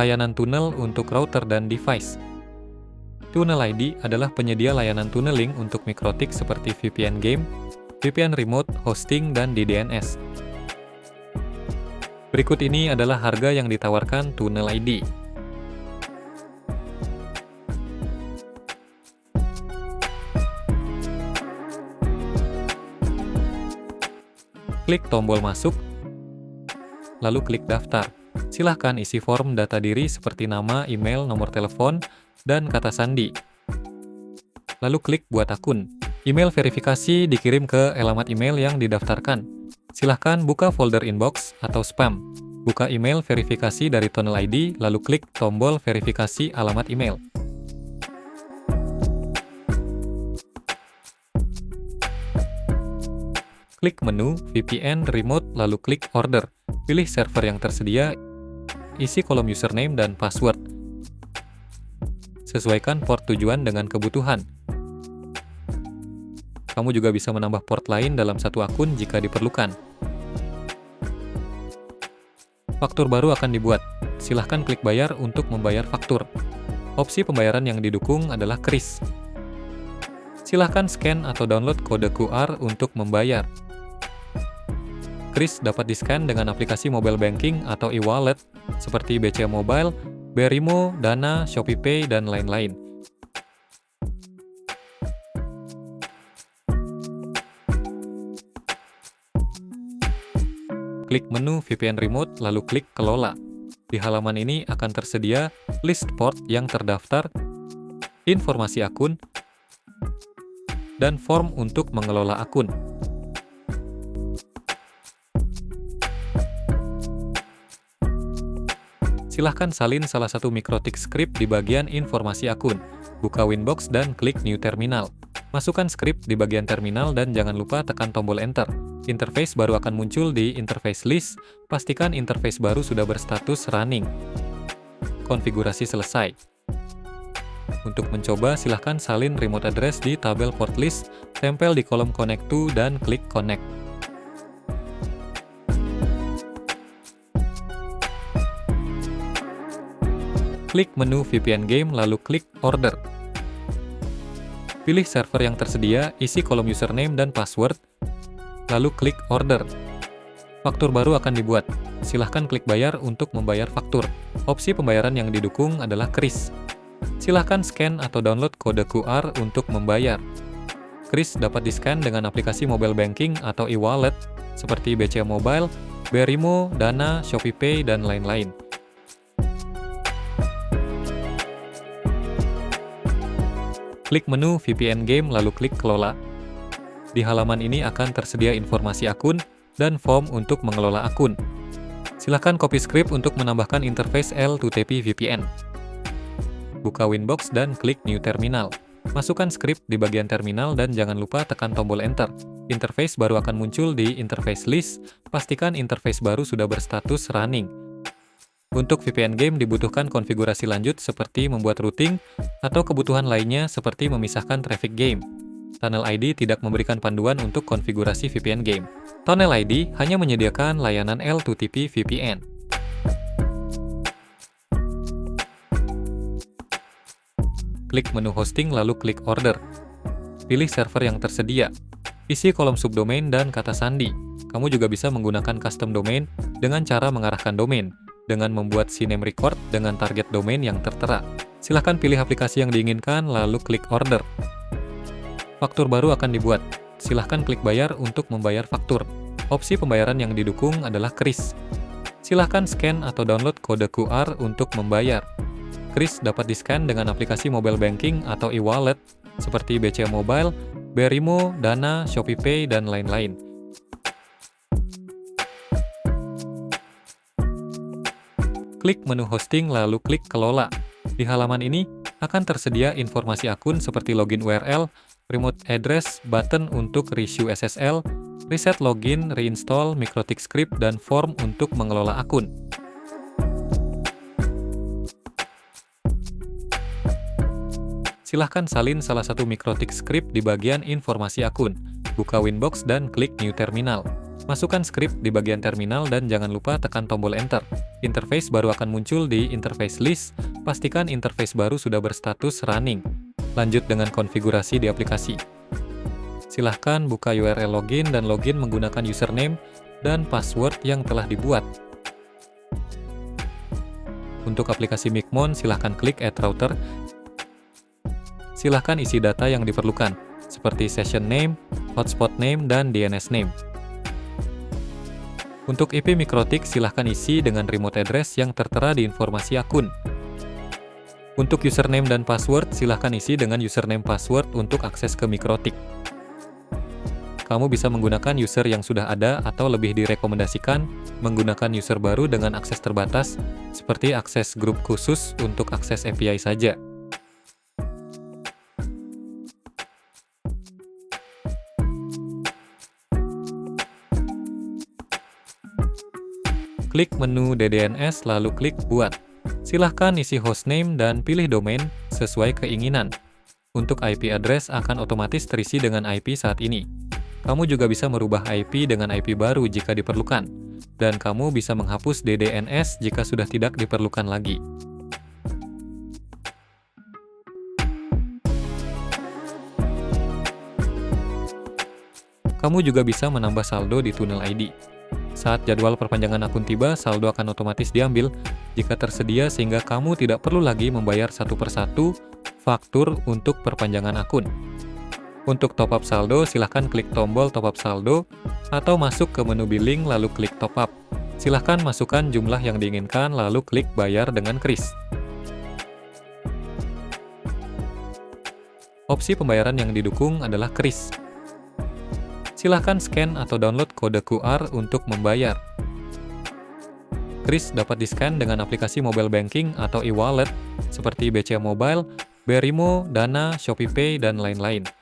Layanan tunnel untuk router dan device. Tunnel ID adalah penyedia layanan tunneling untuk mikrotik seperti VPN game, VPN remote, hosting, dan DDNS. Berikut ini adalah harga yang ditawarkan Tunnel ID. Klik tombol masuk, lalu klik daftar. Silahkan isi form data diri seperti nama, email, nomor telepon, dan kata sandi. Lalu klik buat akun. Email verifikasi dikirim ke alamat email yang didaftarkan. Silahkan buka folder inbox atau spam. Buka email verifikasi dari Tunnel ID, lalu klik tombol verifikasi alamat email. Klik menu VPN remote, lalu klik order. Pilih server yang tersedia, isi kolom username dan password. Sesuaikan port tujuan dengan kebutuhan. Kamu juga bisa menambah port lain dalam satu akun jika diperlukan. Faktur baru akan dibuat. Silahkan klik bayar untuk membayar faktur. Opsi pembayaran yang didukung adalah kris. Silahkan scan atau download kode QR untuk membayar. Kris dapat di-scan dengan aplikasi mobile banking atau e-wallet seperti BCA Mobile, Berimo, Dana, ShopeePay, dan lain-lain. Klik menu VPN remote, lalu klik kelola. Di halaman ini akan tersedia list port yang terdaftar, informasi akun, dan form untuk mengelola akun. Silahkan salin salah satu mikrotik script di bagian informasi akun. Buka Winbox dan klik New Terminal. Masukkan script di bagian terminal dan jangan lupa tekan tombol Enter. Interface baru akan muncul di Interface List. Pastikan interface baru sudah berstatus running. Konfigurasi selesai. Untuk mencoba, silahkan salin remote address di tabel port list, tempel di kolom Connect to, dan klik Connect. Klik menu VPN game, lalu klik Order. Pilih server yang tersedia, isi kolom username dan password, lalu klik Order. Faktur baru akan dibuat. Silahkan klik bayar untuk membayar faktur. Opsi pembayaran yang didukung adalah kris. Silahkan scan atau download kode QR untuk membayar. Kris dapat di-scan dengan aplikasi mobile banking atau e-wallet seperti BCA Mobile, Berimo, Dana, ShopeePay, dan lain-lain. Klik menu VPN game, lalu klik kelola. Di halaman ini akan tersedia informasi akun dan form untuk mengelola akun. Silahkan copy script untuk menambahkan interface L2TP VPN. Buka Winbox dan klik New Terminal. Masukkan script di bagian terminal dan jangan lupa tekan tombol Enter. Interface baru akan muncul di Interface List. Pastikan interface baru sudah berstatus running. Untuk VPN game dibutuhkan konfigurasi lanjut seperti membuat routing atau kebutuhan lainnya seperti memisahkan traffic game. Tunnel ID tidak memberikan panduan untuk konfigurasi VPN game. Tunnel ID hanya menyediakan layanan L2TP VPN. Klik menu hosting lalu klik order. Pilih server yang tersedia. Isi kolom subdomain dan kata sandi. Kamu juga bisa menggunakan custom domain dengan cara mengarahkan domain dengan membuat CNAME record dengan target domain yang tertera. Silahkan pilih aplikasi yang diinginkan lalu klik order. Faktur baru akan dibuat. Silahkan klik bayar untuk membayar faktur. Opsi pembayaran yang didukung adalah kris. Silahkan scan atau download kode QR untuk membayar. Kris dapat di-scan dengan aplikasi mobile banking atau e-wallet seperti BCA Mobile, Berimo, Dana, ShopeePay, dan lain-lain. Klik menu hosting lalu klik kelola. Di halaman ini akan tersedia informasi akun seperti login URL, remote address, button untuk reissue SSL, reset login, reinstall, mikrotik script, dan form untuk mengelola akun. Silahkan salin salah satu mikrotik script di bagian informasi akun. Buka Winbox dan klik New Terminal. Masukkan script di bagian terminal dan jangan lupa tekan tombol Enter. Interface baru akan muncul di interface list. Pastikan interface baru sudah berstatus running. Lanjut dengan konfigurasi di aplikasi. Silahkan buka URL login dan login menggunakan username dan password yang telah dibuat. Untuk aplikasi Micmon, silahkan klik Add Router. Silahkan isi data yang diperlukan, seperti session name, hotspot name, dan DNS name. Untuk IP mikrotik, silahkan isi dengan remote address yang tertera di informasi akun. Untuk username dan password, silahkan isi dengan username password untuk akses ke mikrotik. Kamu bisa menggunakan user yang sudah ada atau lebih direkomendasikan menggunakan user baru dengan akses terbatas, seperti akses grup khusus untuk akses API saja. Klik menu DDNS lalu klik Buat. Silahkan isi hostname dan pilih domain sesuai keinginan. Untuk IP address akan otomatis terisi dengan IP saat ini. Kamu juga bisa merubah IP dengan IP baru jika diperlukan, dan kamu bisa menghapus DDNS jika sudah tidak diperlukan lagi. Kamu juga bisa menambah saldo di Tunnel ID. Saat jadwal perpanjangan akun tiba, saldo akan otomatis diambil jika tersedia sehingga kamu tidak perlu lagi membayar satu persatu faktur untuk perpanjangan akun. Untuk top up saldo, silahkan klik tombol top up saldo atau masuk ke menu billing lalu klik top up. Silahkan masukkan jumlah yang diinginkan lalu klik bayar dengan kris. Opsi pembayaran yang didukung adalah kris. Silahkan scan atau download kode QR untuk membayar. Kris dapat di-scan dengan aplikasi mobile banking atau e-wallet seperti BCA Mobile, Berimo, Dana, ShopeePay, dan lain-lain.